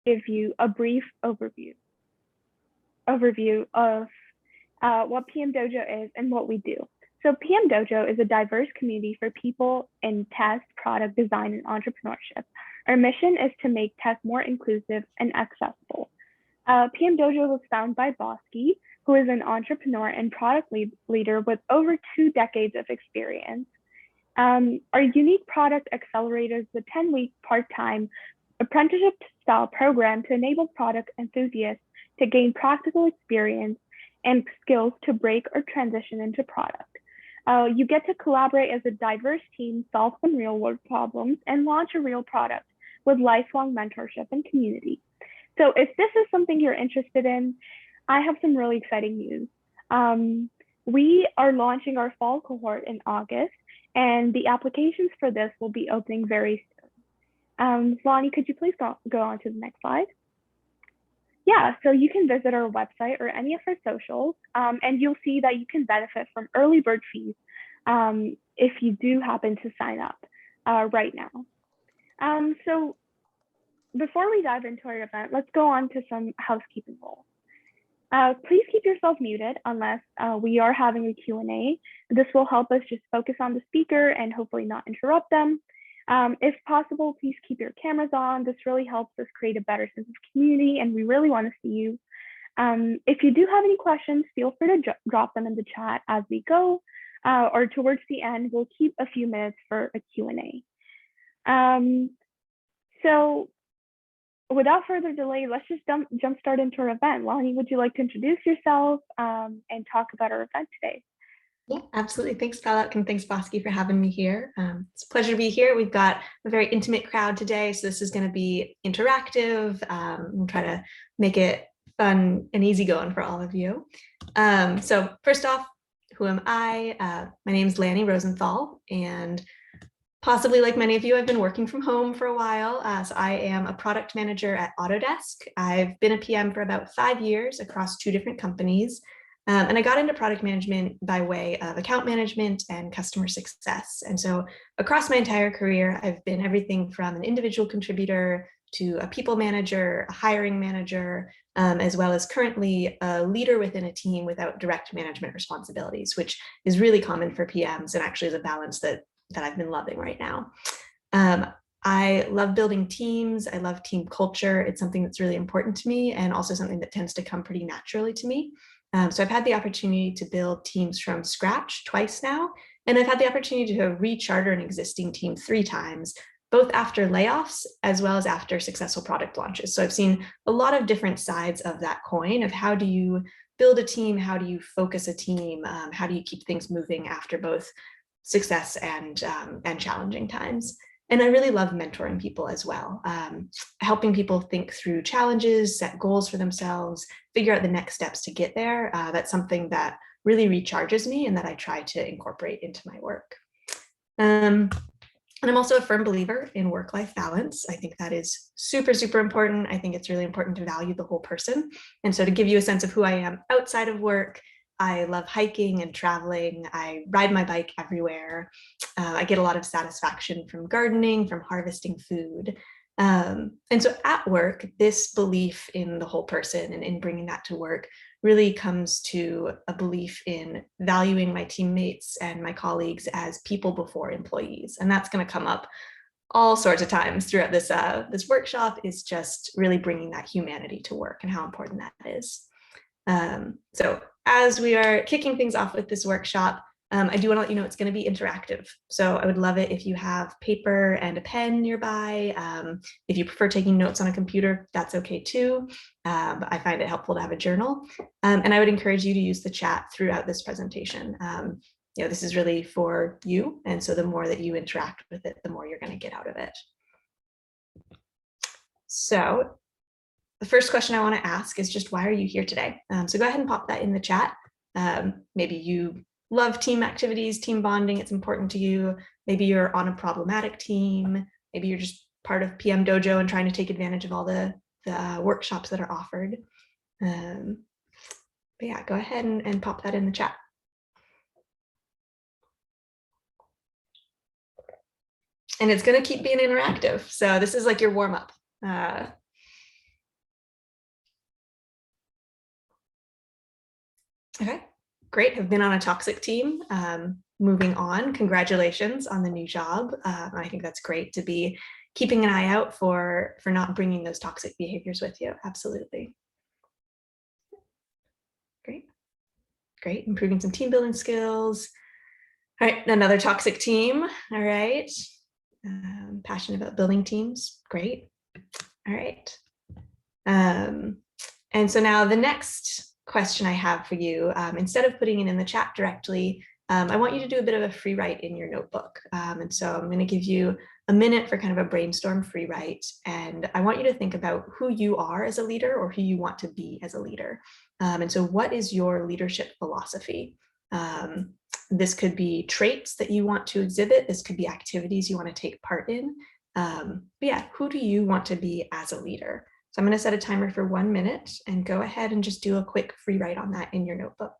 give you a brief overview of what PMDojo is and what we do. So PMDojo is a diverse community for people in test, product design, and entrepreneurship. Our mission is to make test more inclusive and accessible. PMDojo was founded by Bosky, who is an entrepreneur and product leader with over 2 decades of experience. Our unique product accelerator is the 10-week part-time apprenticeship-style program to enable product enthusiasts to gain practical experience and skills to break or transition into product. You get to collaborate as a diverse team, solve some real-world problems, and launch a real product with lifelong mentorship and community. So if this is something you're interested in, I have some really exciting news. We are launching our fall cohort in August, and the applications for this will be opening very soon. Lani, could you please go on to the next slide? Yeah, so you can visit our website or any of our socials, and you'll see that you can benefit from early bird fees if you do happen to sign up right now. So before we dive into our event, let's go on to some housekeeping rules. Please keep yourself muted unless we are having a Q&A. This will help us just focus on the speaker and hopefully not interrupt them. If possible, please keep your cameras on. This really helps us create a better sense of community, and we really want to see you. If you do have any questions, feel free to drop them in the chat as we go, or towards the end, we'll keep a few minutes for a Q&A. So without further delay, let's just jump start into our event. Lani, would you like to introduce yourself and talk about our event today? Yeah, absolutely. Thanks, Palak, and thanks, Bosky, for having me here. It's a pleasure to be here. We've got a very intimate crowd today, so this is going to be interactive. We'll try to make it fun and easygoing for all of you. So first off, who am I? My name is Lani Rosenthal, and possibly like many of you, I've been working from home for a while. So I am a product manager at Autodesk. I've been a PM for about 5 years across 2 different companies. And I got into product management by way of account management and customer success. And so across my entire career, I've been everything from an individual contributor to a people manager, a hiring manager, as well as currently a leader within a team without direct management responsibilities, which is really common for PMs and actually is a balance that I've been loving right now. I love building teams. I love team culture. It's something that's really important to me and also something that tends to come pretty naturally to me. So I've had the opportunity to build teams from scratch twice now, and I've had the opportunity to recharter an existing team 3 times, both after layoffs as well as after successful product launches. So I've seen a lot of different sides of that coin of how do you build a team, how do you focus a team, how do you keep things moving after both success and challenging times. And I really love mentoring people as well, helping people think through challenges, set goals for themselves, figure out the next steps to get there. That's something that really recharges me and that I try to incorporate into my work. And I'm also a firm believer in work-life balance. I think that is super, super important. I think it's really important to value the whole person. And so to give you a sense of who I am outside of work, I love hiking and traveling. I ride my bike everywhere. I get a lot of satisfaction from gardening, from harvesting food. And so at work, this belief in the whole person and in bringing that to work really comes to a belief in valuing my teammates and my colleagues as people before employees. And that's going to come up all sorts of times throughout this, this workshop, is just really bringing that humanity to work and how important that is. So as we are kicking things off with this workshop, I do want to let you know it's going to be interactive. So I would love it if you have paper and a pen nearby. If you prefer taking notes on a computer, that's okay too. But I find it helpful to have a journal. And I would encourage you to use the chat throughout this presentation. You know, this is really for you. And so the more that you interact with it, the more you're going to get out of it. So the first question I want to ask is just, why are you here today? So go ahead and pop that in the chat. Maybe you love team activities, team bonding, it's important to you. Maybe you're on a problematic team. Maybe you're just part of PMDojo and trying to take advantage of all the workshops that are offered. But yeah, go ahead and pop that in the chat. And it's going to keep being interactive. So this is like your warm up. Okay, great. Have been on a toxic team. Moving on, congratulations on the new job. I think that's great to be keeping an eye out for not bringing those toxic behaviors with you. Absolutely. Great. Great. Improving some team building skills. All right, another toxic team. All right. Passionate about building teams. Great. All right. And so now the next question I have for you, instead of putting it in the chat directly, I want you to do a bit of a free write in your notebook. And so I'm going to give you a minute for kind of a brainstorm free write. And I want you to think about who you are as a leader or who you want to be as a leader. And so what is your leadership philosophy? This could be traits that you want to exhibit. This could be activities you want to take part in. But yeah, who do you want to be as a leader? So I'm going to set a timer for 1 minute and go ahead and just do a quick free write on that in your notebook.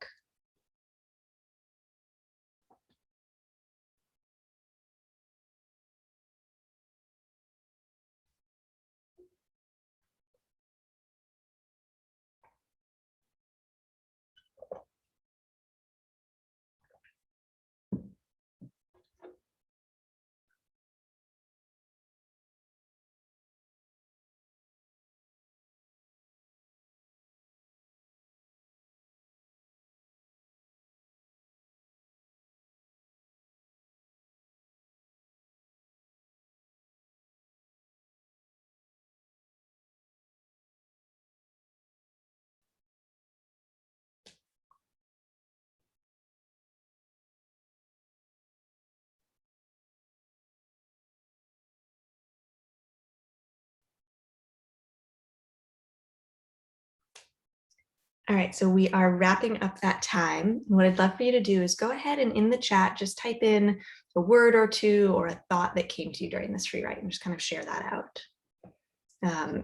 All right, so we are wrapping up that time. What I'd love for you to do is go ahead and in the chat, just type in a word or two or a thought that came to you during this free write and just kind of share that out.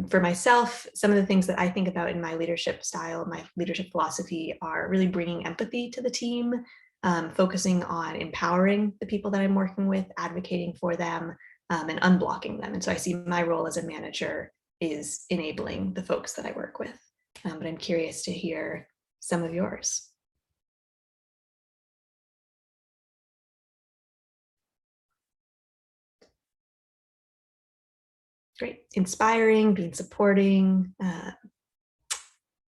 For myself, some of the things that I think about in my leadership style, my leadership philosophy are really bringing empathy to the team, focusing on empowering the people that I'm working with, advocating for them, and unblocking them. And so I see my role as a manager is enabling the folks that I work with. But I'm curious to hear some of yours. Great. Inspiring, being supporting.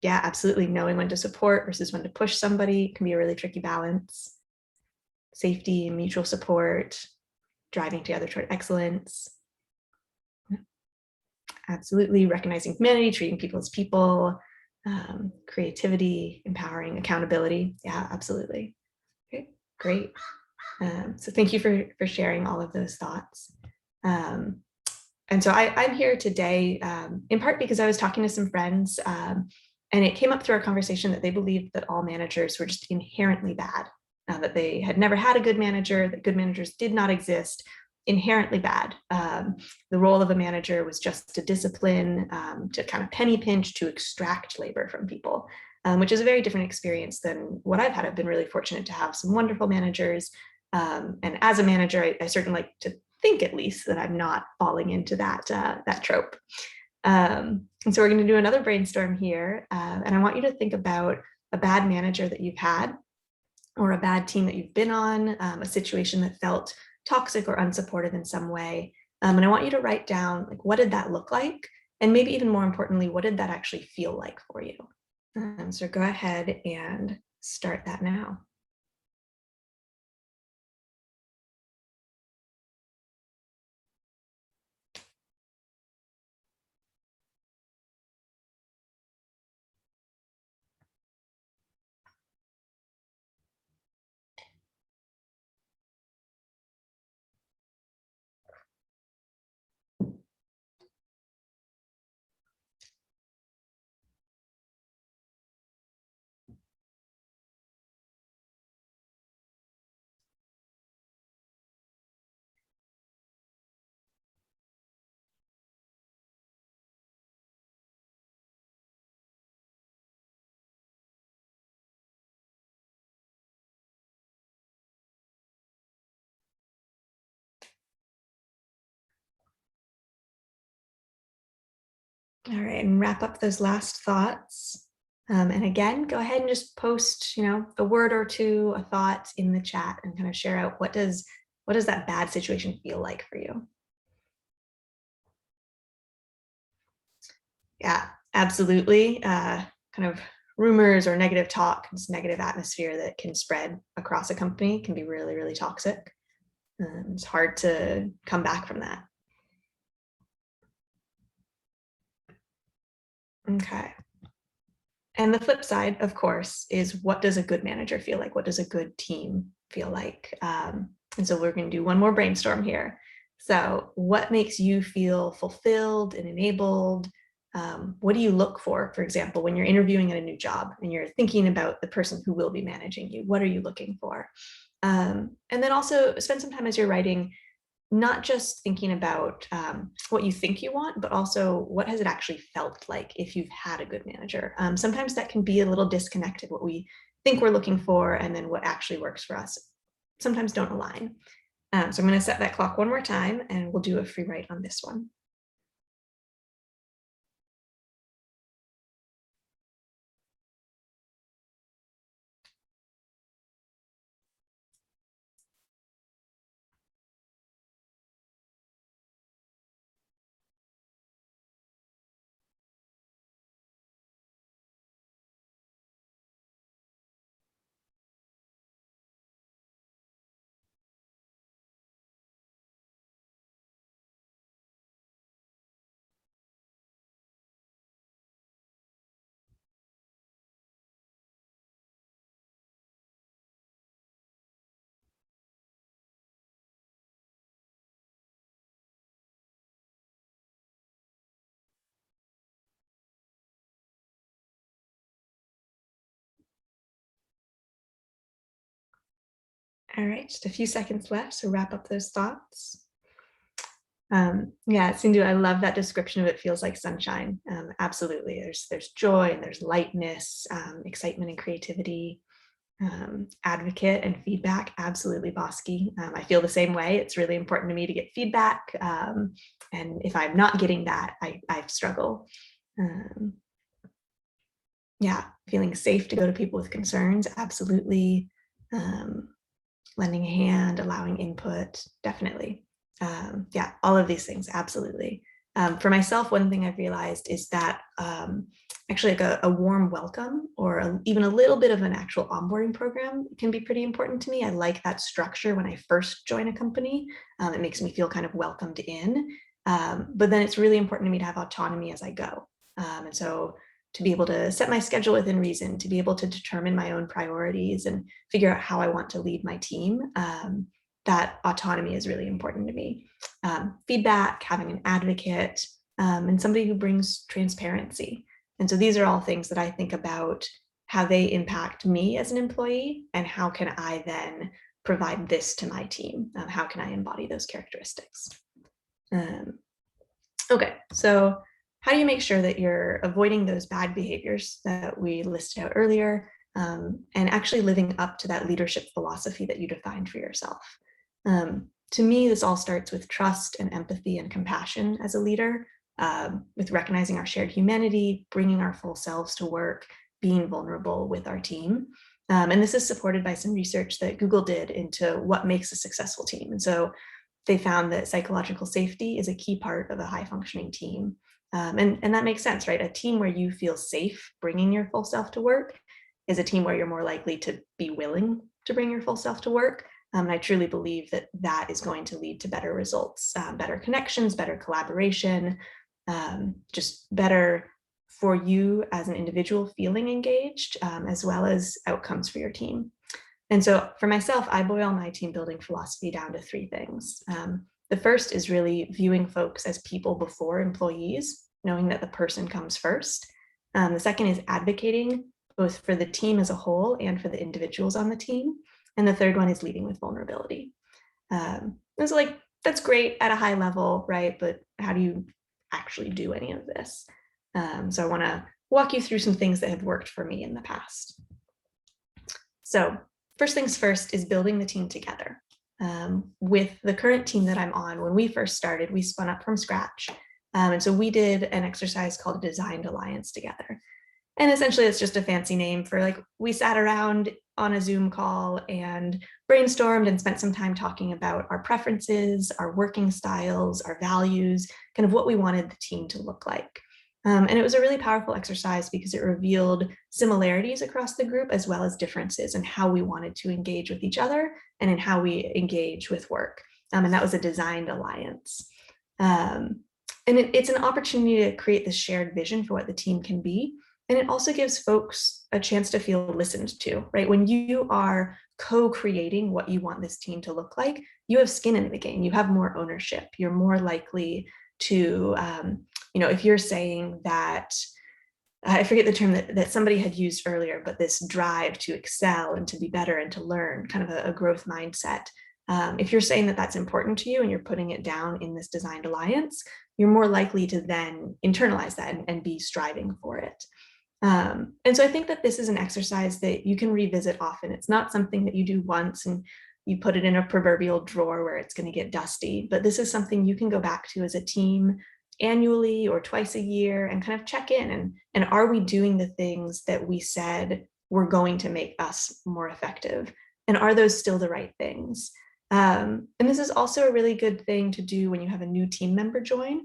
Yeah, absolutely. Knowing when to support versus when to push somebody can be a really tricky balance. Safety, mutual support, driving together toward excellence. Absolutely. Recognizing humanity, treating people as people, creativity, empowering, accountability. Yeah, absolutely. Okay, great. So thank you for sharing all of those thoughts. And so I'm here today in part because I was talking to some friends and it came up through our conversation that they believed that all managers were just inherently bad, that they had never had a good manager, that good managers did not exist, inherently bad. The role of a manager was just to discipline, to kind of penny pinch, to extract labor from people, which is a very different experience than what I've had. I've been really fortunate to have some wonderful managers. And as a manager, I certainly like to think at least that I'm not falling into that trope. And so we're going to do another brainstorm here. And I want you to think about a bad manager that you've had or a bad team that you've been on, a situation that felt toxic or unsupportive in some way. And I want you to write down, like, what did that look like? And maybe even more importantly, what did that actually feel like for you? So go ahead and start that now. All right, and wrap up those last thoughts. And again, go ahead and just post, a word or two, a thought in the chat and kind of share out what does that bad situation feel like for you? Yeah, absolutely. Kind of rumors or negative talk, this negative atmosphere that can spread across a company can be really, really toxic. It's hard to come back from that. Okay. And the flip side, of course, is what does a good manager feel like? What does a good team feel like? And so we're going to do one more brainstorm here. So what makes you feel fulfilled and enabled? What do you look for example, when you're interviewing at a new job and you're thinking about the person who will be managing you? What are you looking for? And then also spend some time as you're writing, not just thinking about what you think you want, but also what has it actually felt like if you've had a good manager. Sometimes that can be a little disconnected, what we think we're looking for and then what actually works for us sometimes don't align. So I'm going to set that clock one more time and we'll do a free write on this one. All right, just a few seconds left, so wrap up those thoughts. Yeah, Sindhu, I love that description of it feels like sunshine. Absolutely, there's joy and there's lightness, excitement and creativity. Advocate and feedback, absolutely, Bosky. I feel the same way. It's really important to me to get feedback, and if I'm not getting that, I struggle. Yeah, feeling safe to go to people with concerns, absolutely. Lending a hand, allowing input, definitely. Yeah, all of these things, absolutely. For myself, one thing I've realized is that actually like a warm welcome or even a little bit of an actual onboarding program can be pretty important to me. I like that structure when I first join a company. It makes me feel kind of welcomed in. But then it's really important to me to have autonomy as I go. And so to be able to set my schedule within reason, to be able to determine my own priorities and figure out how I want to lead my team, that autonomy is really important to me. Feedback, having an advocate, and somebody who brings transparency. And so these are all things that I think about how they impact me as an employee and how can I then provide this to my team? How can I embody those characteristics? Okay, so how do you make sure that you're avoiding those bad behaviors that we listed out earlier and actually living up to that leadership philosophy that you defined for yourself? To me, this all starts with trust and empathy and compassion as a leader, with recognizing our shared humanity, bringing our full selves to work, being vulnerable with our team. And this is supported by some research that Google did into what makes a successful team. And so they found that psychological safety is a key part of a high functioning team. And that makes sense, right? A team where you feel safe bringing your full self to work is a team where you're more likely to be willing to bring your full self to work. And I truly believe that that is going to lead to better results, better connections, better collaboration, just better for you as an individual feeling engaged, as well as outcomes for your team. And so for myself, I boil my team building philosophy down to three things. The first is really viewing folks as people before employees, knowing that the person comes first. The second is advocating both for the team as a whole and for the individuals on the team. And the third one is leading with vulnerability. And so like, that's great at a high level, right? But how do you actually do any of this? So I wanna walk you through some things that have worked for me in the past. So first things first is building the team together. With the current team that I'm on, when we first started, we spun up from scratch. And so we did an exercise called a designed alliance together. And essentially it's just a fancy name for like, we sat around on a Zoom call and brainstormed and spent some time talking about our preferences, our working styles, our values, kind of what we wanted the team to look like. And it was a really powerful exercise because it revealed similarities across the group as well as differences in how we wanted to engage with each other and in how we engage with work. And that was a designed alliance. And it's an opportunity to create this shared vision for what the team can be. And it also gives folks a chance to feel listened to, right? When you are co-creating what you want this team to look like, you have skin in the game, you have more ownership, you're more likely to, if you're saying that, I forget the term that somebody had used earlier, but this drive to excel and to be better and to learn, kind of a growth mindset. If you're saying that that's important to you and you're putting it down in this designed alliance, you're more likely to then internalize that and be striving for it. And so I think that this is an exercise that you can revisit often. It's not something that you do once and you put it in a proverbial drawer where it's going to get dusty, but this is something you can go back to as a team annually or twice a year and kind of check in and are we doing the things that we said were going to make us more effective? And are those still the right things? And this is also a really good thing to do when you have a new team member join.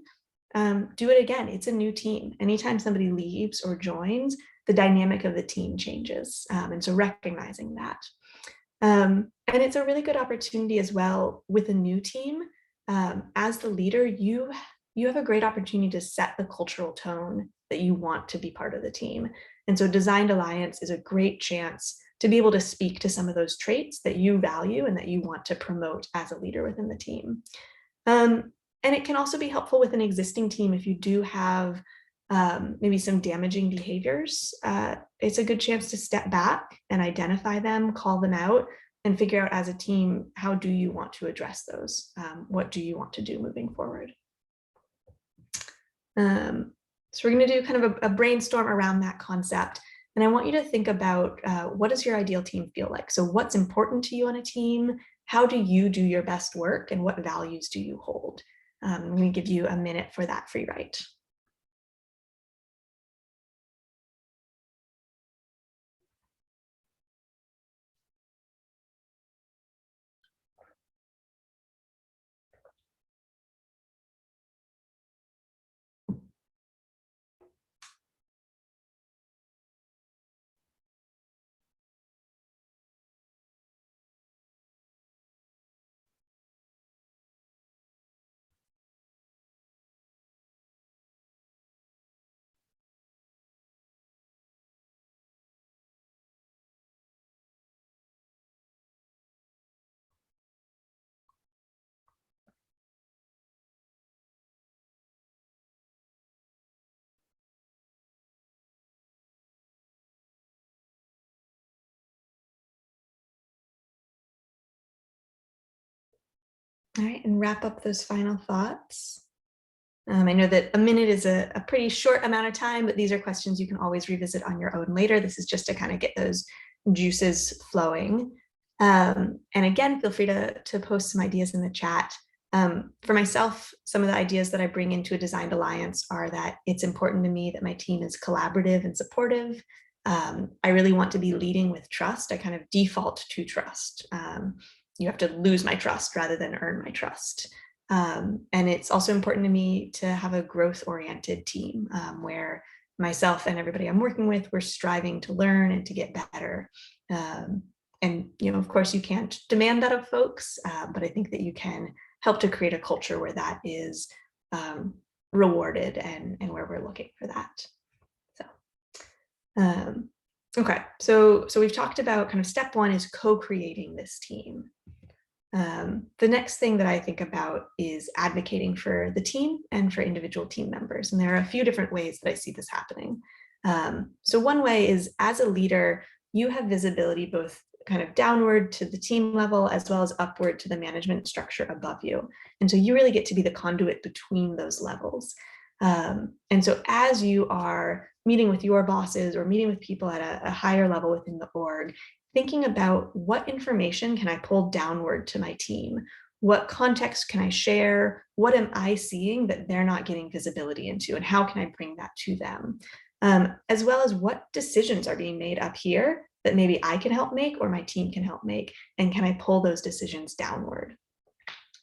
Do it again. It's a new team. Anytime somebody leaves or joins, the dynamic of the team changes. And so recognizing that. And it's a really good opportunity as well with a new team. As the leader, you have a great opportunity to set the cultural tone that you want to be part of the team. And so Designed Alliance is a great chance to be able to speak to some of those traits that you value and that you want to promote as a leader within the team. And it can also be helpful with an existing team if you do have maybe some damaging behaviors. It's a good chance to step back and identify them, call them out, and figure out as a team, how do you want to address those? What do you want to do moving forward? So we're going to do kind of a brainstorm around that concept. And I want you to think about what does your ideal team feel like? So what's important to you on a team? How do you do your best work? And what values do you hold? I'm going to give you a minute for that free write. All right, and wrap up those final thoughts. I know that a minute is a pretty short amount of time, but these are questions you can always revisit on your own later. This is just to kind of get those juices flowing. And again, feel free to post some ideas in the chat. For myself, some of the ideas that I bring into a Designed Alliance are that it's important to me that my team is collaborative and supportive. I really want to be leading with trust. I kind of default to trust. You have to lose my trust rather than earn my trust. And it's also important to me to have a growth-oriented team where myself and everybody I'm working with, we're striving to learn and to get better. And, of course, you can't demand that of folks, but I think that you can help to create a culture where that is rewarded and where we're looking for that. So, okay, so we've talked about kind of step one is co-creating this team. The next thing that I think about is advocating for the team and for individual team members. And there are a few different ways that I see this happening. So one way is as a leader, you have visibility both kind of downward to the team level as well as upward to the management structure above you. And so you really get to be the conduit between those levels. And so as you are meeting with your bosses or meeting with people at a higher level within the org, thinking about what information can I pull downward to my team? What context can I share? What am I seeing that they're not getting visibility into? And how can I bring that to them? as well as what decisions are being made up here that maybe I can help make or my team can help make, and can I pull those decisions downward?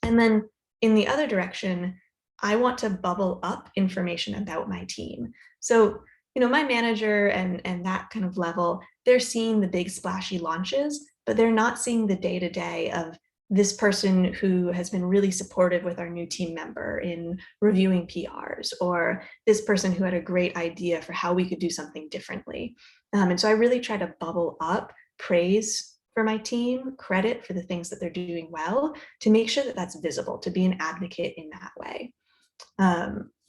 And then in the other direction, I want to bubble up information about my team. So, my manager and that kind of level, they're seeing the big splashy launches, but they're not seeing the day-to-day of this person who has been really supportive with our new team member in reviewing PRs, or this person who had a great idea for how we could do something differently. And so I really try to bubble up praise for my team, credit for the things that they're doing well, to make sure that that's visible, to be an advocate in that way.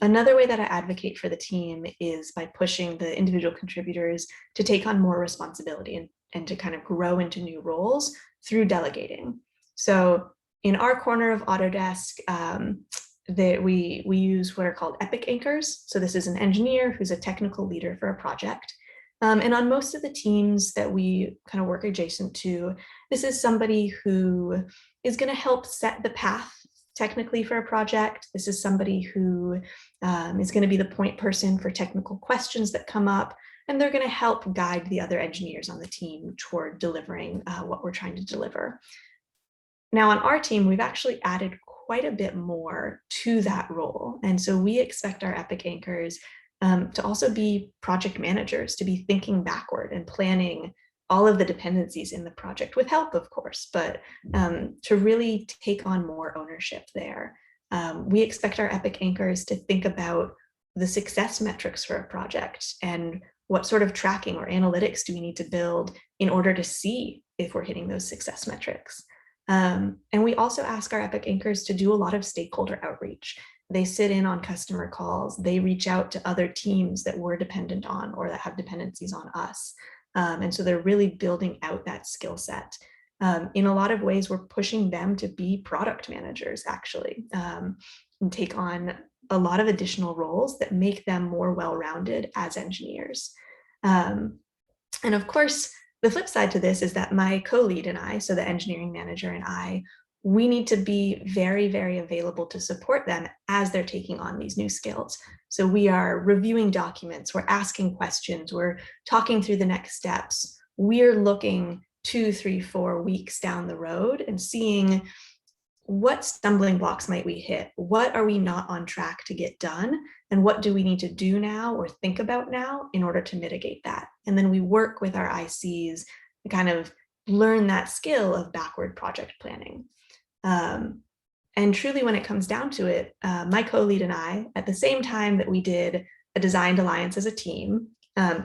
Another way that I advocate for the team is by pushing the individual contributors to take on more responsibility and to kind of grow into new roles through delegating. So in our corner of Autodesk, we use what are called epic anchors. So this is an engineer who's a technical leader for a project. And on most of the teams that we kind of work adjacent to, this is somebody who is going to help set the path technically for a project. This is somebody who is going to be the point person for technical questions that come up, and they're going to help guide the other engineers on the team toward delivering what we're trying to deliver. Now on our team, we've actually added quite a bit more to that role. And so we expect our epic anchors to also be project managers, to be thinking backward and planning all of the dependencies in the project, with help, of course, but to really take on more ownership there. We expect our epic anchors to think about the success metrics for a project and what sort of tracking or analytics do we need to build in order to see if we're hitting those success metrics. And we also ask our epic anchors to do a lot of stakeholder outreach. They sit in on customer calls. They reach out to other teams that we're dependent on or that have dependencies on us. And so they're really building out that skill set. In a lot of ways, we're pushing them to be product managers, actually, and take on a lot of additional roles that make them more well-rounded as engineers. And of course, the flip side to this is that my co-lead and I, so the engineering manager and I, we need to be very, very available to support them as they're taking on these new skills. So we are reviewing documents, we're asking questions, we're talking through the next steps. We're looking 2, 3, 4 weeks down the road and seeing what stumbling blocks might we hit? What are we not on track to get done? And what do we need to do now or think about now in order to mitigate that? And then we work with our ICs to kind of learn that skill of backward project planning. And truly, when it comes down to it, my co-lead and I, at the same time that we did a designed alliance as a team,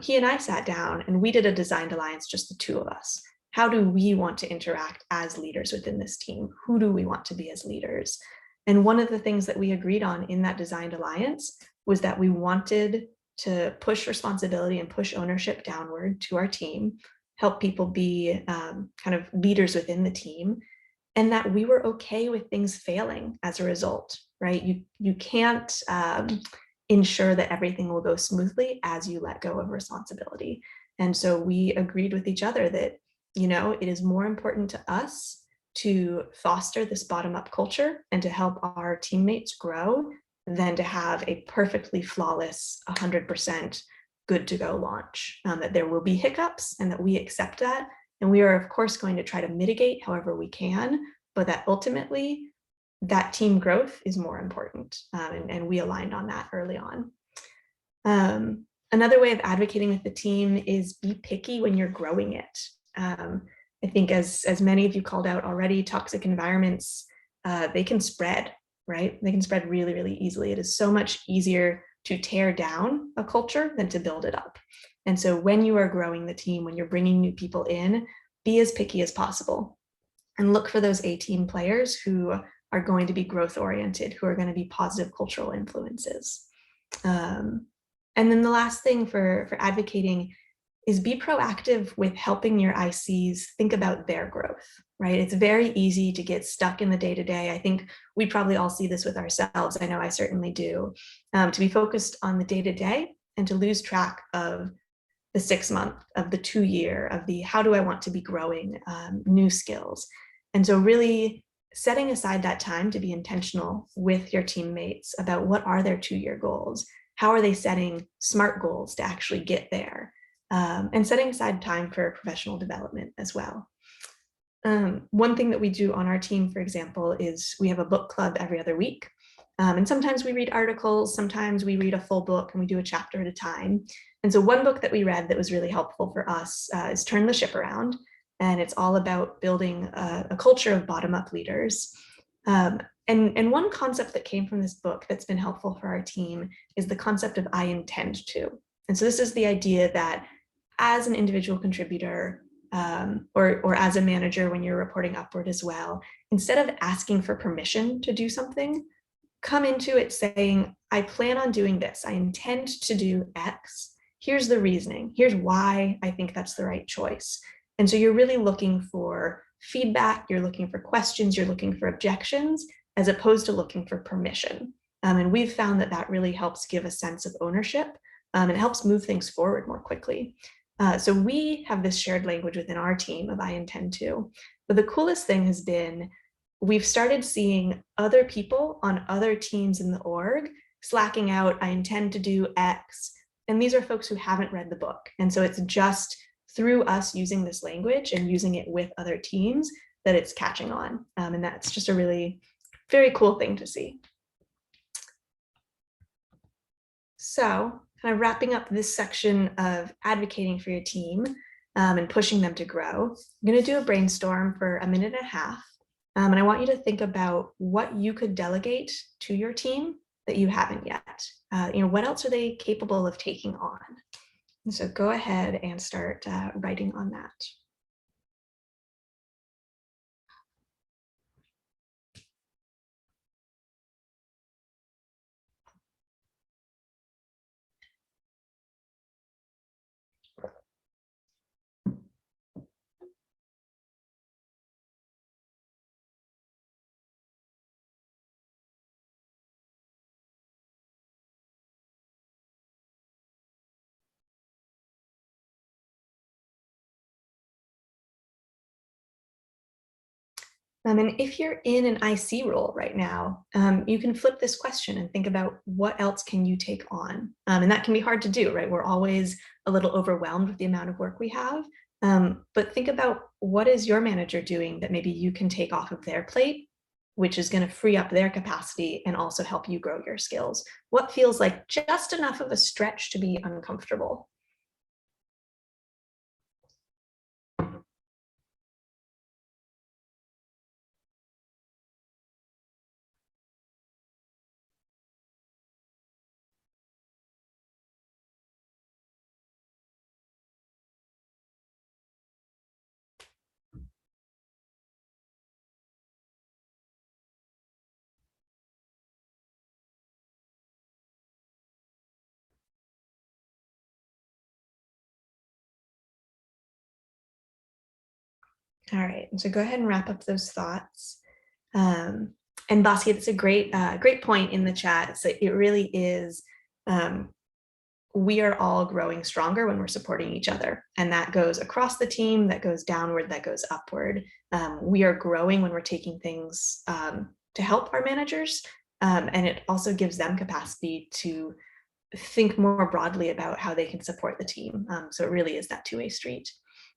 he and I sat down and we did a designed alliance, just the two of us. How do we want to interact as leaders within this team? Who do we want to be as leaders? And one of the things that we agreed on in that designed alliance was that we wanted to push responsibility and push ownership downward to our team, help people be kind of leaders within the team, and that we were okay with things failing as a result, right? You can't ensure that everything will go smoothly as you let go of responsibility. And so we agreed with each other that, it is more important to us to foster this bottom-up culture and to help our teammates grow than to have a perfectly flawless 100% good to go launch, that there will be hiccups and that we accept that. And we are, of course, going to try to mitigate however we can, but that ultimately that team growth is more important. And we aligned on that early on. Another way of advocating with the team is be picky when you're growing it. I think as many of you called out already, toxic environments, they can spread, right? They can spread really, really easily. It is so much easier to tear down a culture than to build it up. And so when you are growing the team, when you're bringing new people in, be as picky as possible and look for those A-team players who are going to be growth oriented, who are going to be positive cultural influences. And then the last thing for advocating is be proactive with helping your ICs think about their growth, right? It's very easy to get stuck in the day-to-day. I think we probably all see this with ourselves. I know I certainly do, to be focused on the day-to-day and to lose track of the 6-month, of the 2-year, of the how do I want to be growing new skills. And so really setting aside that time to be intentional with your teammates about what are their 2-year goals How are they setting SMART goals to actually get there? And setting aside time for professional development as well. One thing that we do on our team, for example, is we have a book club every other week. And sometimes we read articles, sometimes we read a full book and we do a chapter at a time. And so one book that we read that was really helpful for us is Turn the Ship Around. And it's all about building a culture of bottom-up leaders. And one concept that came from this book that's been helpful for our team is the concept of I intend to. And so this is the idea that as an individual contributor, or as a manager when you're reporting upward as well, instead of asking for permission to do something, come into it saying, I plan on doing this. I intend to do X. Here's the reasoning. Here's why I think that's the right choice. And so you're really looking for feedback, you're looking for questions, you're looking for objections, as opposed to looking for permission. And we've found that that really helps give a sense of ownership, and it helps move things forward more quickly. So we have this shared language within our team of I intend to. But the coolest thing has been we've started seeing other people on other teams in the org slacking out, I intend to do X. And these are folks who haven't read the book. And so it's just through us using this language and using it with other teams that it's catching on. And that's just a really very cool thing to see. So kind of wrapping up this section of advocating for your team and pushing them to grow, I'm going to do a brainstorm for a minute and a half. And I want you to think about what you could delegate to your team that you haven't yet. What else are they capable of taking on? And so go ahead and start writing on that. And if you're in an IC role right now, you can flip this question and think about what else can you take on? And that can be hard to do, right? We're always a little overwhelmed with the amount of work we have. But think about what is your manager doing that maybe you can take off of their plate, which is going to free up their capacity and also help you grow your skills. What feels like just enough of a stretch to be uncomfortable? All right, so go ahead and wrap up those thoughts. And Bosky, that's a great point in the chat. So it really is, we are all growing stronger when we're supporting each other. And that goes across the team, that goes downward, that goes upward. We are growing when we're taking things to help our managers. And it also gives them capacity to think more broadly about how they can support the team. So it really is that two-way street.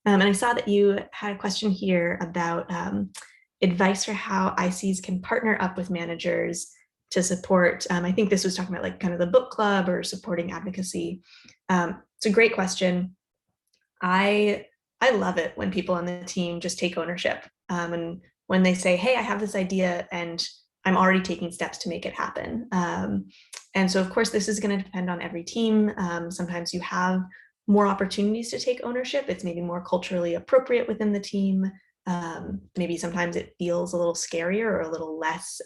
And I saw that you had a question here about advice for how ICs can partner up with managers to support. I think this was talking about like kind of the book club or supporting advocacy. It's a great question. I love it when people on the team just take ownership and when they say, hey, I have this idea and I'm already taking steps to make it happen. And so of course, this is going to depend on every team. Sometimes you have more opportunities to take ownership. It's maybe more culturally appropriate within the team. Maybe sometimes it feels a little scarier or a little less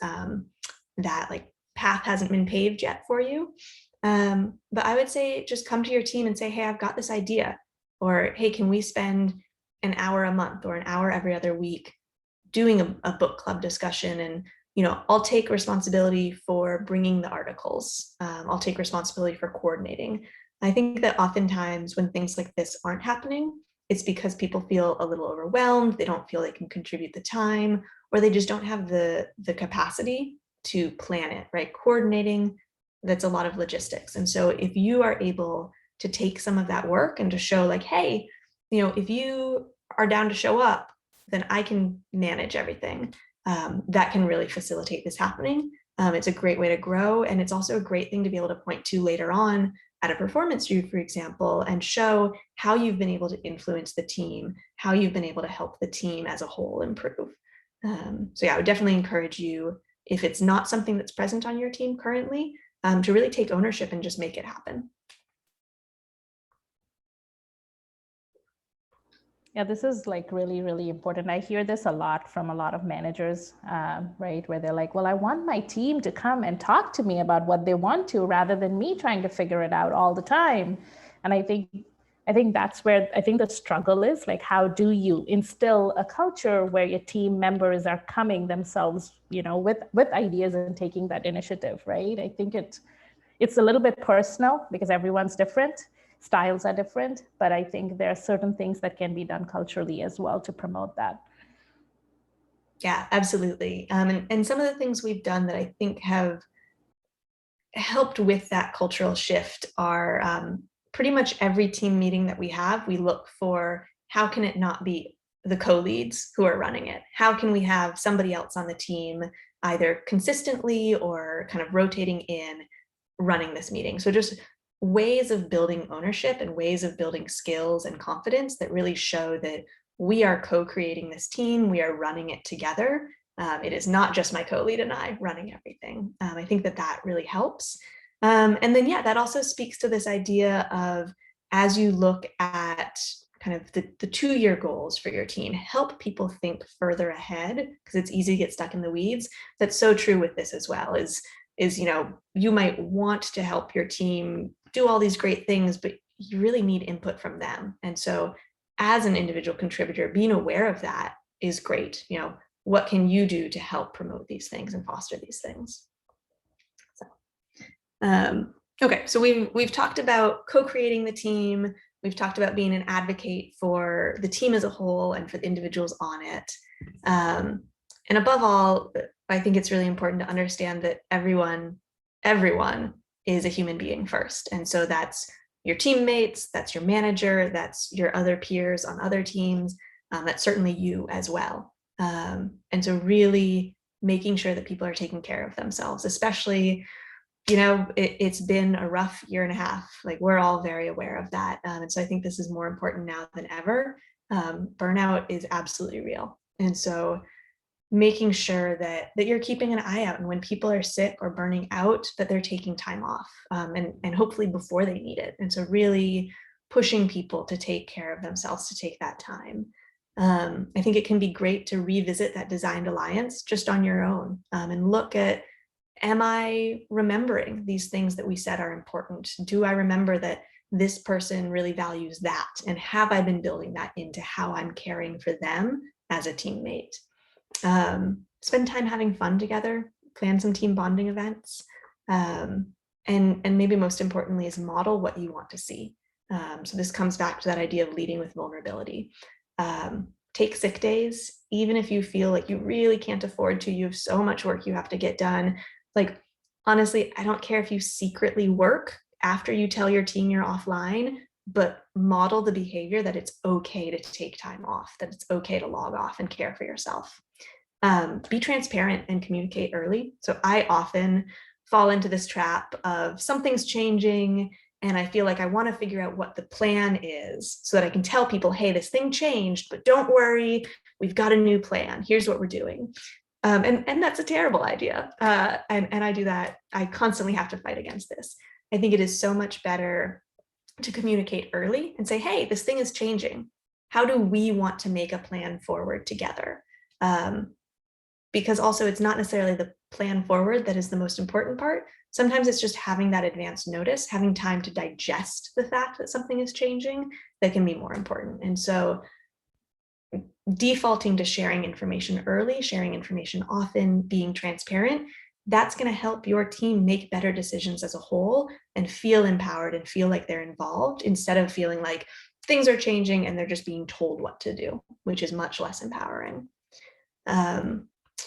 that like path hasn't been paved yet for you. But I would say just come to your team and say, hey, I've got this idea. Or, hey, can we spend an hour a month or an hour every other week doing a book club discussion? And I'll take responsibility for bringing the articles. I'll take responsibility for coordinating. I think that oftentimes when things like this aren't happening, it's because people feel a little overwhelmed, they don't feel they can contribute the time, or they just don't have the capacity to plan it, right? Coordinating, that's a lot of logistics. And so if you are able to take some of that work and to show like, hey, if you are down to show up, then I can manage everything. That can really facilitate this happening. It's a great way to grow. And it's also a great thing to be able to point to later on at a performance review, for example, and show how you've been able to influence the team, how you've been able to help the team as a whole improve. So yeah, I would definitely encourage you, if it's not something that's present on your team currently, to really take ownership and just make it happen. Yeah, this is like really, really important. I hear this a lot from a lot of managers, right? Where they're like, well, I want my team to come and talk to me about what they want to, rather than me trying to figure it out all the time. And I think that's where I think the struggle is. Like, how do you instill a culture where your team members are coming themselves, with ideas and taking that initiative, right? I think it's a little bit personal because everyone's different. Styles are different, but I think there are certain things that can be done culturally as well to promote that. Yeah, absolutely. And some of the things we've done that I think have helped with that cultural shift are pretty much every team meeting that we have, we look for how can it not be the co-leads who are running it? How can we have somebody else on the team either consistently or kind of rotating in running this meeting? So just ways of building ownership and ways of building skills and confidence that really show that we are co-creating this team, we are running it together. It is not just my co-lead and I running everything. I think that really helps. And then, yeah, that also speaks to this idea of, as you look at kind of the 2-year goals for your team, help people think further ahead, because it's easy to get stuck in the weeds. That's so true with this as well, is you might want to help your team do all these great things, but you really need input from them. And so as an individual contributor, being aware of that is great. What can you do to help promote these things and foster these things? So, okay, so we've talked about co-creating the team. We've talked about being an advocate for the team as a whole and for the individuals on it. And above all, I think it's really important to understand that everyone is a human being first. And so that's your teammates, that's your manager, that's your other peers on other teams, that's certainly you as well. And so really making sure that people are taking care of themselves, especially, it's been a rough 1.5 years. Like, we're all very aware of that. And so I think this is more important now than ever. Burnout is absolutely real. And so making sure that you're keeping an eye out, and when people are sick or burning out, that they're taking time off, and hopefully before they need it. And so really pushing people to take care of themselves, to take that time. I think it can be great to revisit that designed alliance just on your own, and look at, am I remembering these things that we said are important? Do I remember that this person really values that? And have I been building that into how I'm caring for them as a teammate? Spend time having fun together, plan some team bonding events, and maybe most importantly is model what you want to see. So this comes back to that idea of leading with vulnerability. Take sick days, even if you feel like you really can't afford to, you have so much work you have to get done. Like, honestly, I don't care if you secretly work after you tell your team you're offline, but model the behavior that it's okay to take time off, that it's okay to log off and care for yourself. Be transparent and communicate early. So I often fall into this trap of something's changing and I feel like I want to figure out what the plan is so that I can tell people, hey, this thing changed, but don't worry, we've got a new plan. Here's what we're doing. And that's a terrible idea. And I do that. I constantly have to fight against this. I think it is so much better to communicate early and say, hey, this thing is changing. How do we want to make a plan forward together? Because also it's not necessarily the plan forward that is the most important part. Sometimes it's just having that advance notice, having time to digest the fact that something is changing that can be more important. And so defaulting to sharing information early, sharing information often, being transparent, that's going to help your team make better decisions as a whole and feel empowered and feel like they're involved instead of feeling like things are changing and they're just being told what to do, which is much less empowering.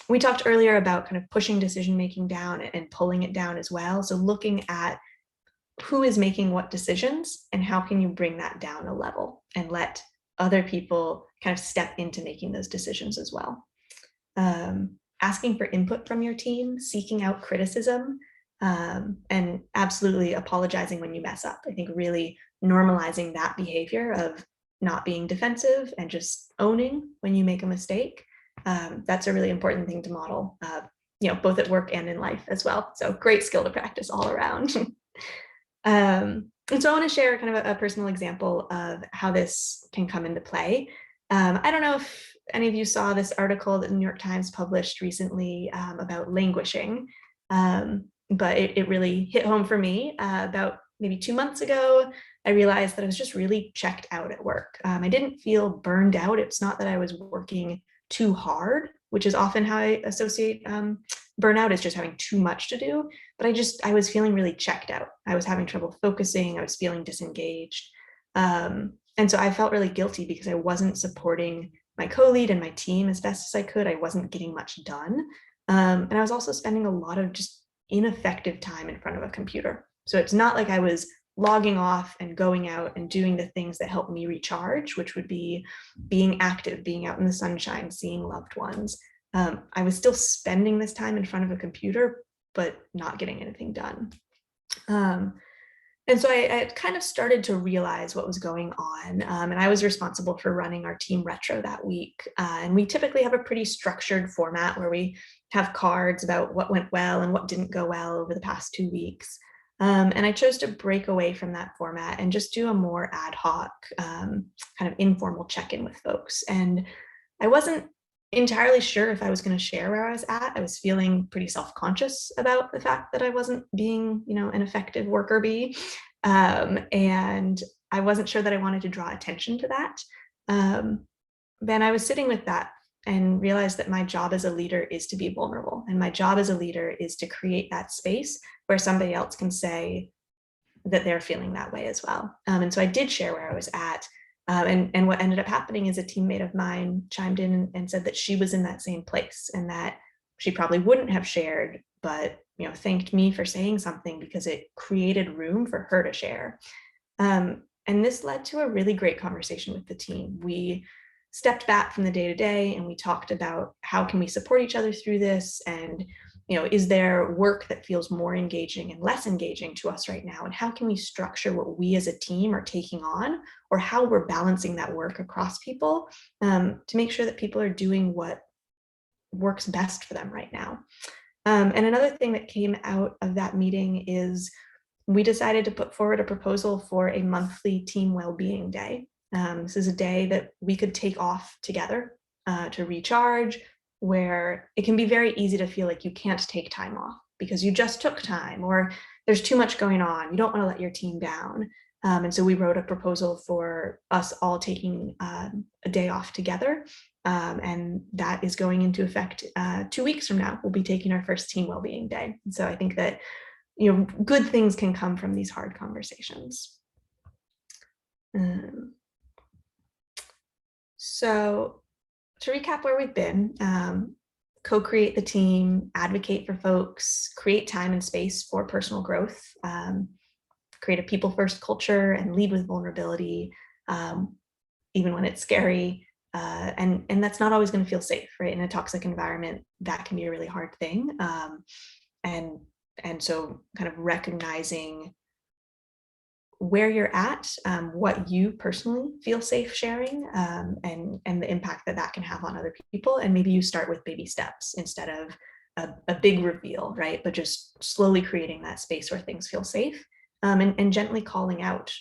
we talked earlier about kind of pushing decision-making down and pulling it down as well. So looking at who is making what decisions and how can you bring that down a level and let other people kind of step into making those decisions as well. Asking for input from your team, seeking out criticism, and absolutely apologizing when you mess up. I think really normalizing that behavior of not being defensive and just owning when you make a mistake. That's a really important thing to model, both at work and in life as well. So great skill to practice all around. And so I want to share kind of a personal example of how this can come into play. I don't know if any of you saw this article that the New York Times published recently about languishing, but it really hit home for me. About maybe 2 months ago, I realized that I was just really checked out at work. I didn't feel burned out. It's not that I was working too hard, which is often how I associate burnout, is just having too much to do. But I was feeling really checked out. I was having trouble focusing. I was feeling disengaged. And so I felt really guilty because I wasn't supporting my co-lead and my team as best as I could. I wasn't getting much done. And I was also spending a lot of just ineffective time in front of a computer. So it's not like I was logging off and going out and doing the things that help me recharge, which would be being active, being out in the sunshine, seeing loved ones. I was still spending this time in front of a computer, but not getting anything done. And so I kind of started to realize what was going on. And I was responsible for running our team retro that week. And we typically have a pretty structured format where we have cards about what went well and what didn't go well over the past 2 weeks. And I chose to break away from that format and just do a more ad hoc, kind of informal check-in with folks. And I wasn't entirely sure if I was going to share where I was at. I was feeling pretty self-conscious about the fact that I wasn't being, an effective worker bee. And I wasn't sure that I wanted to draw attention to that. Then I was sitting with that and realized that my job as a leader is to be vulnerable. And my job as a leader is to create that space where somebody else can say that they're feeling that way as well. And so I did share where I was at. And what ended up happening is a teammate of mine chimed in and said that she was in that same place and that she probably wouldn't have shared, but thanked me for saying something because it created room for her to share. And this led to a really great conversation with the team. We stepped back from the day-to-day and we talked about how can we support each other through this, and is there work that feels more engaging and less engaging to us right now? And how can we structure what we as a team are taking on, or how we're balancing that work across people to make sure that people are doing what works best for them right now. And another thing that came out of that meeting is we decided to put forward a proposal for a monthly team well-being day. This is a day that we could take off together to recharge, where it can be very easy to feel like you can't take time off because you just took time, or there's too much going on. You don't want to let your team down. And so we wrote a proposal for us all taking a day off together. And that is going into effect 2 weeks from now. We'll be taking our first team wellbeing day. And so I think that, good things can come from these hard conversations. So to recap where we've been, co-create the team, advocate for folks, create time and space for personal growth, create a people-first culture, and lead with vulnerability, even when it's scary. And that's not always going to feel safe, right? In a toxic environment, that can be a really hard thing. And so kind of recognizing where you're at, what you personally feel safe sharing, and the impact that can have on other people. And maybe you start with baby steps instead of a big reveal, right? But just slowly creating that space where things feel safe, and gently calling out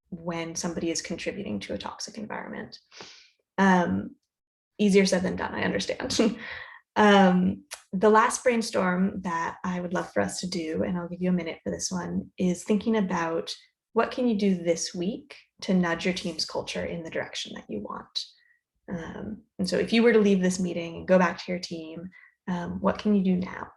when somebody is contributing to a toxic environment. Easier said than done, I understand. The last brainstorm that I would love for us to do, and I'll give you a minute for this one, is thinking about what can you do this week to nudge your team's culture in the direction that you want. And so if you were to leave this meeting and go back to your team, what can you do now?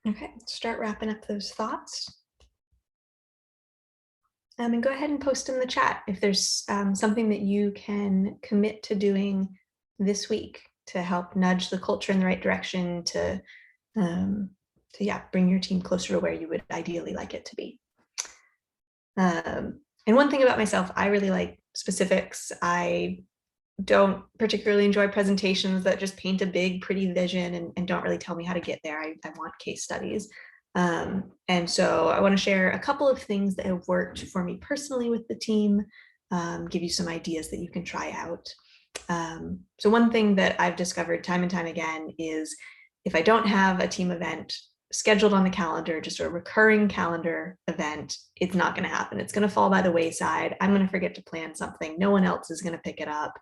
Okay, start wrapping up those thoughts. And go ahead and post in the chat if there's something that you can commit to doing this week to help nudge the culture in the right direction to yeah, bring your team closer to where you would ideally like it to be. And one thing about myself, I really like specifics. I don't particularly enjoy presentations that just paint a big, pretty vision and don't really tell me how to get there. I want case studies. And so I want to share a couple of things that have worked for me personally with the team, give you some ideas that you can try out. So one thing that I've discovered time and time again is if I don't have a team event scheduled on the calendar, just a recurring calendar event, it's not going to happen. It's going to fall by the wayside. I'm going to forget to plan something. No one else is going to pick it up.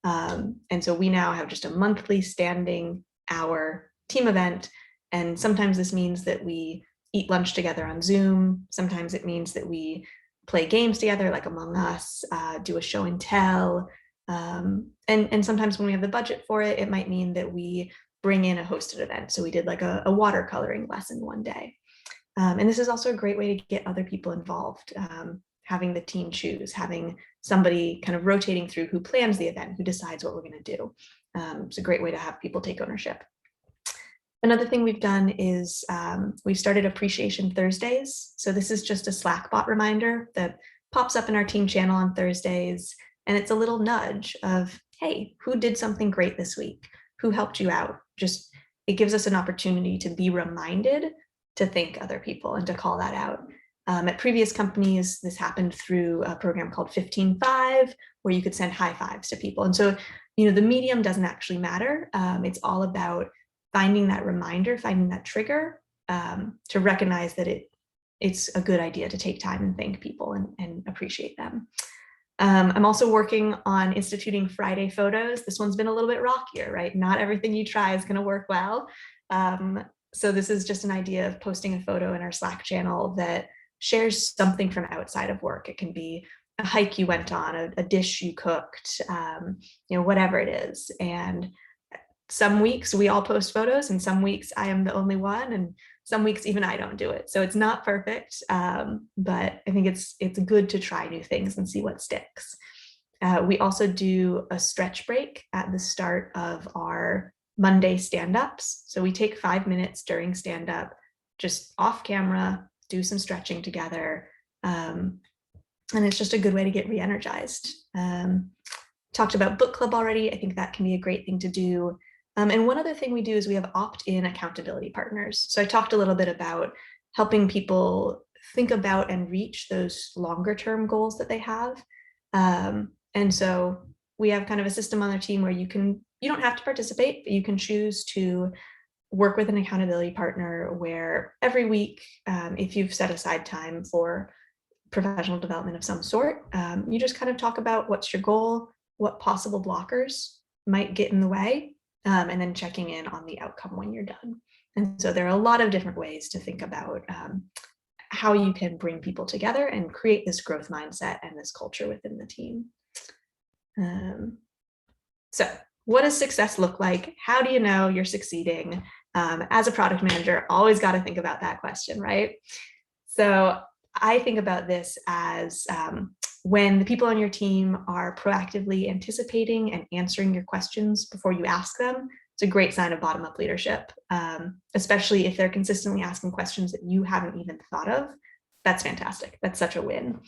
And so we now have just a monthly standing hour team event. And sometimes this means that we eat lunch together on Zoom. Sometimes it means that we play games together, like Among Us, do a show and tell. And sometimes when we have the budget for it, it might mean that we bring in a hosted event. So we did like a watercoloring lesson one day. And this is also a great way to get other people involved, having the team choose, having somebody kind of rotating through who plans the event, who decides what we're going to do. It's a great way to have people take ownership. Another thing we've done is we've started Appreciation Thursdays. So this is just a Slack bot reminder that pops up in our team channel on Thursdays. And it's a little nudge of, hey, who did something great this week? Who helped you out? Just, it gives us an opportunity to be reminded to thank other people and to call that out. At previous companies, this happened through a program called 15-5, where you could send high fives to people. And so, the medium doesn't actually matter. It's all about finding that reminder, finding that trigger to recognize that it's a good idea to take time and thank people and appreciate them. I'm also working on instituting Friday photos. This one's been a little bit rockier, right? Not everything you try is going to work well. So this is just an idea of posting a photo in our Slack channel that shares something from outside of work. It can be a hike you went on, a dish you cooked, whatever it is. And some weeks we all post photos, and some weeks I am the only one, and some weeks even I don't do it. So it's not perfect, but I think it's good to try new things and see what sticks. We also do a stretch break at the start of our Monday stand-ups. So we take 5 minutes during stand-up, just off camera, do some stretching together. And it's just a good way to get re-energized. Talked about book club already. I think that can be a great thing to do. And one other thing we do is we have opt-in accountability partners. So I talked a little bit about helping people think about and reach those longer term goals that they have. And so we have kind of a system on our team where you don't have to participate, but you can choose to work with an accountability partner where every week, if you've set aside time for professional development of some sort, you just kind of talk about what's your goal, what possible blockers might get in the way, and then checking in on the outcome when you're done. And so there are a lot of different ways to think about how you can bring people together and create this growth mindset and this culture within the team. So what does success look like? How do you know you're succeeding? As a product manager, always got to think about that question, right? So I think about this as when the people on your team are proactively anticipating and answering your questions before you ask them. It's a great sign of bottom-up leadership, especially if they're consistently asking questions that you haven't even thought of. That's fantastic. That's such a win.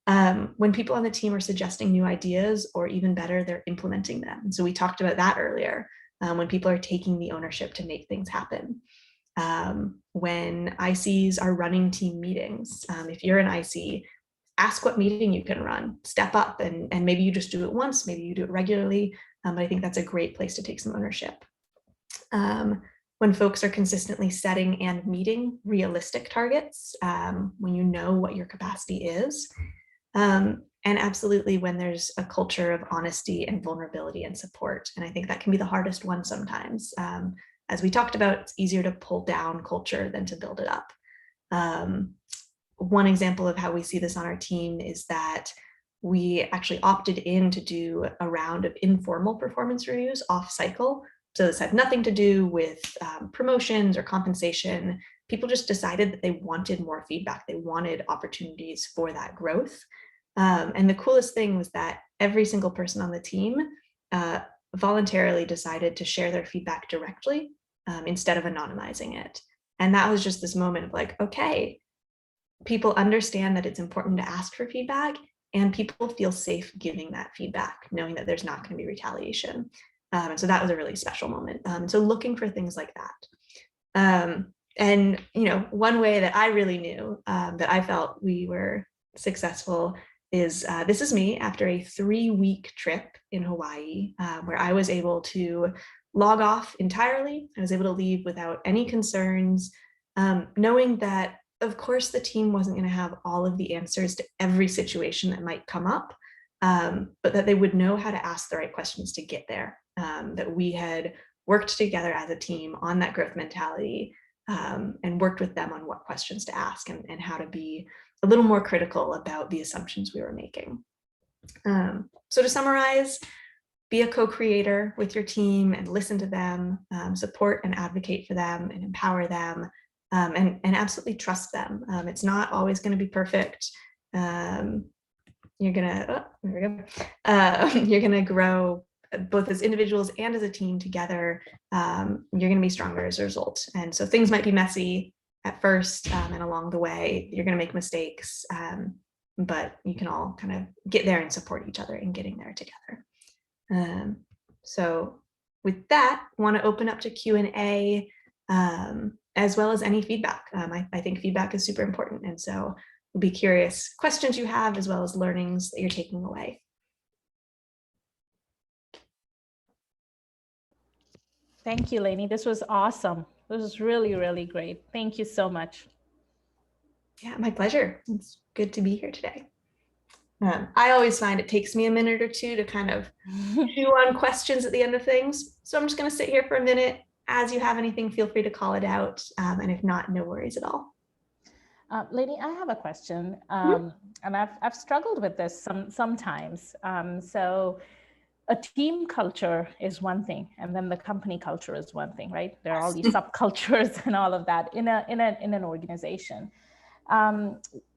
When people on the team are suggesting new ideas, or even better, they're implementing them. So we talked about that earlier, when people are taking the ownership to make things happen. When ICs are running team meetings, if you're an IC, ask what meeting you can run, step up, and maybe you just do it once, maybe you do it regularly. But I think that's a great place to take some ownership. When folks are consistently setting and meeting realistic targets, when you know what your capacity is, and absolutely when there's a culture of honesty and vulnerability and support. And I think that can be the hardest one sometimes. As we talked about, it's easier to pull down culture than to build it up. One example of how we see this on our team is that we actually opted in to do a round of informal performance reviews off cycle. So this had nothing to do with promotions or compensation. people just decided that they wanted more feedback. They wanted opportunities for that growth. And the coolest thing was that every single person on the team voluntarily decided to share their feedback directly instead of anonymizing it. And that was just this moment of like, okay, people understand that it's important to ask for feedback, and people feel safe giving that feedback, knowing that there's not going to be retaliation. And so that was a really special moment. So looking for things like that. And, one way that I really knew that I felt we were successful is this is me after a 3-week trip in Hawaii, where I was able to log off entirely. I was able to leave without any concerns, knowing that, of course, the team wasn't going to have all of the answers to every situation that might come up, but that they would know how to ask the right questions to get there, that we had worked together as a team on that growth mentality, and worked with them on what questions to ask and how to be a little more critical about the assumptions we were making. So to summarize, be a co-creator with your team and listen to them, support and advocate for them and empower them, and absolutely trust them. It's not always going to be perfect. You're gonna, you're gonna grow both as individuals and as a team together. You're gonna be stronger as a result. And so things might be messy at first, and along the way, you're gonna make mistakes, but you can all kind of get there and support each other in getting there together. So with that, I want to open up to Q&A, as well as any feedback. I think feedback is super important. And so we'll be curious questions you have, as well as learnings that you're taking away. Thank you, Lani. This was awesome. This was really, really great. Thank you so much. Yeah, my pleasure. It's good to be here today. I always find it takes me a minute or two to kind of chew on questions at the end of things. So I'm just going to sit here for a minute. As you have anything, feel free to call it out. And if not, no worries at all. Lani, I have a question, and I've struggled with this sometimes. So a team culture is one thing, and then the company culture is one thing, right? There are all these subcultures and all of that in an organization.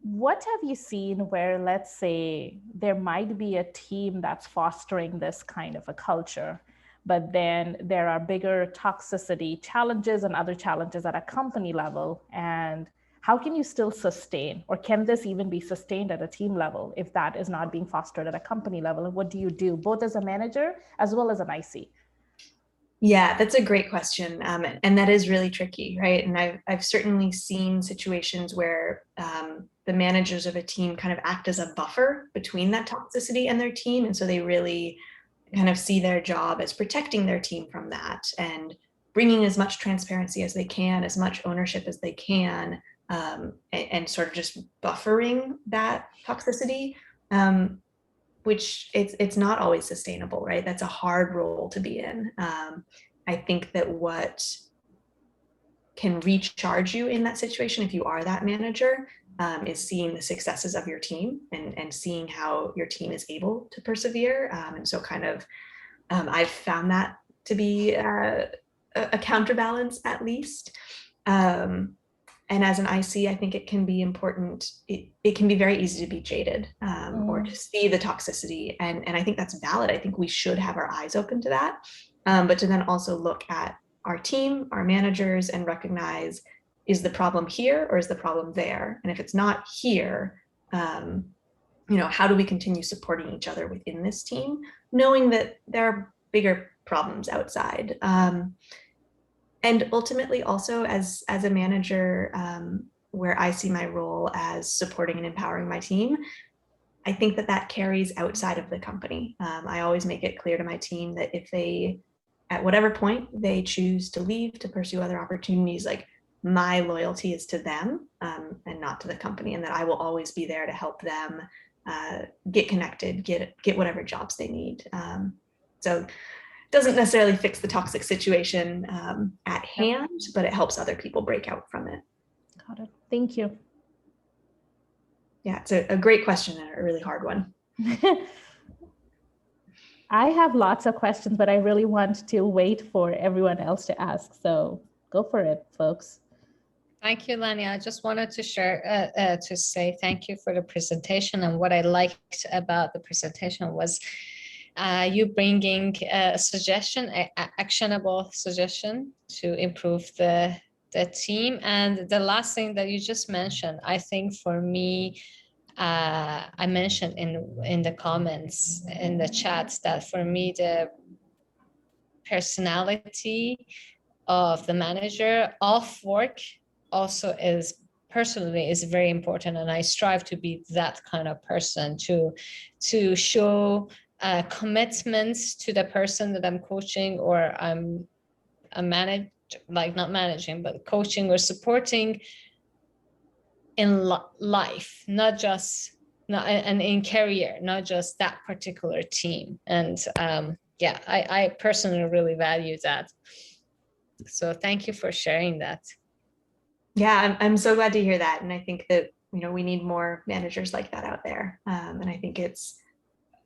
What have you seen where, let's say, there might be a team that's fostering this kind of a culture, but then there are bigger toxicity challenges and other challenges at a company level? And how can you still sustain, or can this even be sustained at a team level if that is not being fostered at a company level? And what do you do, both as a manager as well as an IC? Yeah, that's a great question. And that is really tricky, right? And I've certainly seen situations where the managers of a team kind of act as a buffer between that toxicity and their team. And so they really kind of see their job as protecting their team from that and bringing as much transparency as they can, as much ownership as they can, and sort of just buffering that toxicity, which it's not always sustainable, right? That's a hard role to be in. I think that what can recharge you in that situation, if you are that manager, is seeing the successes of your team and seeing how your team is able to persevere. And so kind of, I've found that to be a counterbalance, at least. And as an IC, I think it can be important. It can be very easy to be jaded, or to see the toxicity. And I think that's valid. I think we should have our eyes open to that, but to then also look at our team, our managers, and recognize, is the problem here or is the problem there? And if it's not here, how do we continue supporting each other within this team, knowing that there are bigger problems outside? And ultimately also as a manager, where I see my role as supporting and empowering my team, I think that carries outside of the company. I always make it clear to my team that if they, at whatever point they choose to leave to pursue other opportunities, like, my loyalty is to them, and not to the company, and that I will always be there to help them get connected, get whatever jobs they need. So doesn't necessarily fix the toxic situation at hand, but it helps other people break out from it. Got it. Thank you. Yeah, it's a great question and a really hard one. I have lots of questions, but I really want to wait for everyone else to ask. So go for it, folks. Thank you, Lani. I just wanted to share, to say thank you for the presentation. And what I liked about the presentation was you bringing a suggestion, actionable suggestion to improve the team. And the last thing that you just mentioned, I think for me, I mentioned in the comments, in the chat, that for me, the personality of the manager off work also is very important, and I strive to be that kind of person, to show commitments to the person that I'm coaching, or I'm not managing, but coaching or supporting in life, not just and in career, not just that particular team. And yeah, I personally really value that. So thank you for sharing that. Yeah, I'm so glad to hear that. And I think that, we need more managers like that out there. And I think it's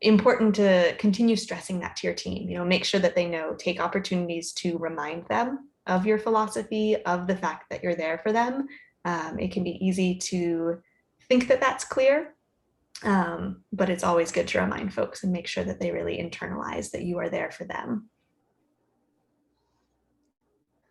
important to continue stressing that to your team, make sure that they know, take opportunities to remind them of your philosophy, of the fact that you're there for them. It can be easy to think that that's clear, but it's always good to remind folks and make sure that they really internalize that you are there for them.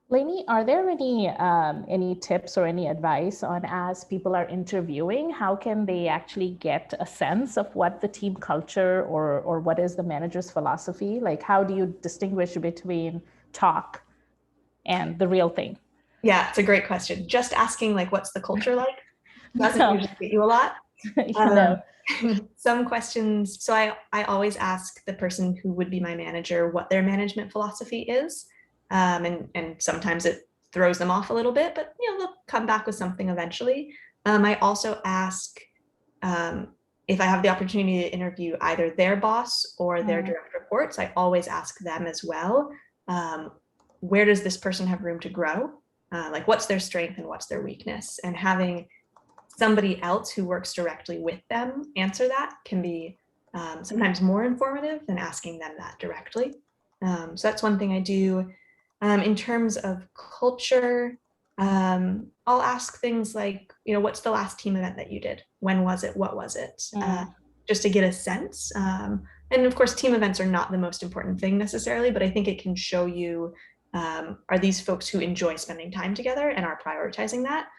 Lani, are there any tips or any advice on, as people are interviewing, how can they actually get a sense of what the team culture or what is the manager's philosophy? Like, how do you distinguish between talk and the real thing? Yeah, it's a great question. Just asking, like, what's the culture like? Doesn't usually get you a lot. Some questions. So I always ask the person who would be my manager what their management philosophy is. And sometimes it throws them off a little bit, but they'll come back with something eventually. I also ask, if I have the opportunity to interview either their boss or their direct reports, I always ask them as well, where does this person have room to grow? Like, what's their strength and what's their weakness? And having somebody else who works directly with them answer that can be sometimes more informative than asking them that directly. So that's one thing I do. In terms of culture, I'll ask things like, what's the last team event that you did? When was it? What was it? Just to get a sense. And of course, team events are not the most important thing necessarily, but I think it can show you, are these folks who enjoy spending time together and are prioritizing that?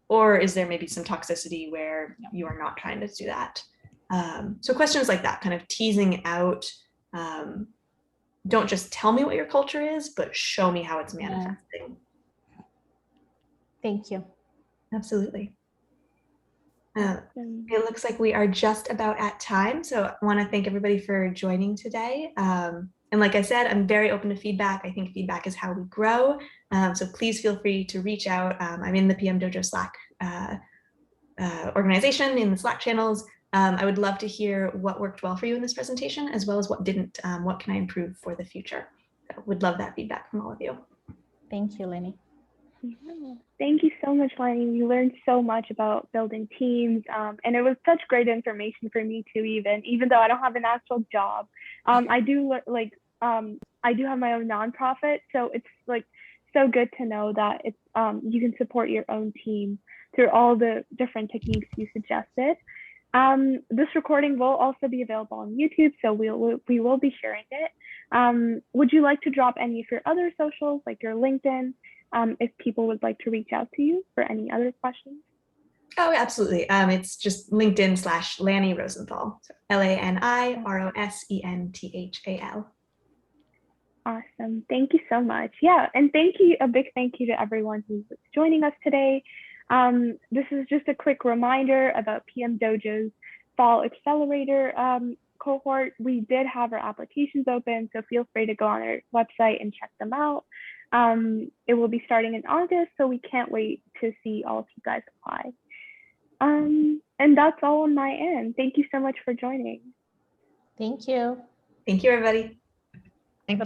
Or is there maybe some toxicity where you are not trying to do that? So questions like that, kind of teasing out, don't just tell me what your culture is, but show me how it's manifesting. Thank you. Absolutely. It looks like we are just about at time. So I want to thank everybody for joining today. And like I said, I'm very open to feedback. I think feedback is how we grow. So please feel free to reach out. I'm in the PMDojo Slack organization, in the Slack channels. I would love to hear what worked well for you in this presentation, as well as what didn't. What can I improve for the future? So would love that feedback from all of you. Thank you, Lani. Thank you so much, Lani. We learned so much about building teams, and it was such great information for me too. Even though I don't have an actual job, I do I do have my own nonprofit, so it's like so good to know that it's you can support your own team through all the different techniques you suggested. This recording will also be available on YouTube, so we will be sharing it. Would you like to drop any of your other socials, like your LinkedIn, if people would like to reach out to you for any other questions? Oh, absolutely. It's just LinkedIn /Lani Rosenthal. So LANI ROSENTHAL. Awesome. Thank you so much. Yeah, and a big thank you to everyone who's joining us today. This is just a quick reminder about PMDojo's Fall Accelerator cohort. We did have our applications open, so feel free to go on our website and check them out. It will be starting in August, so we can't wait to see all of you guys apply. And that's all on my end. Thank you so much for joining. Thank you. Thank you, everybody. Thank you.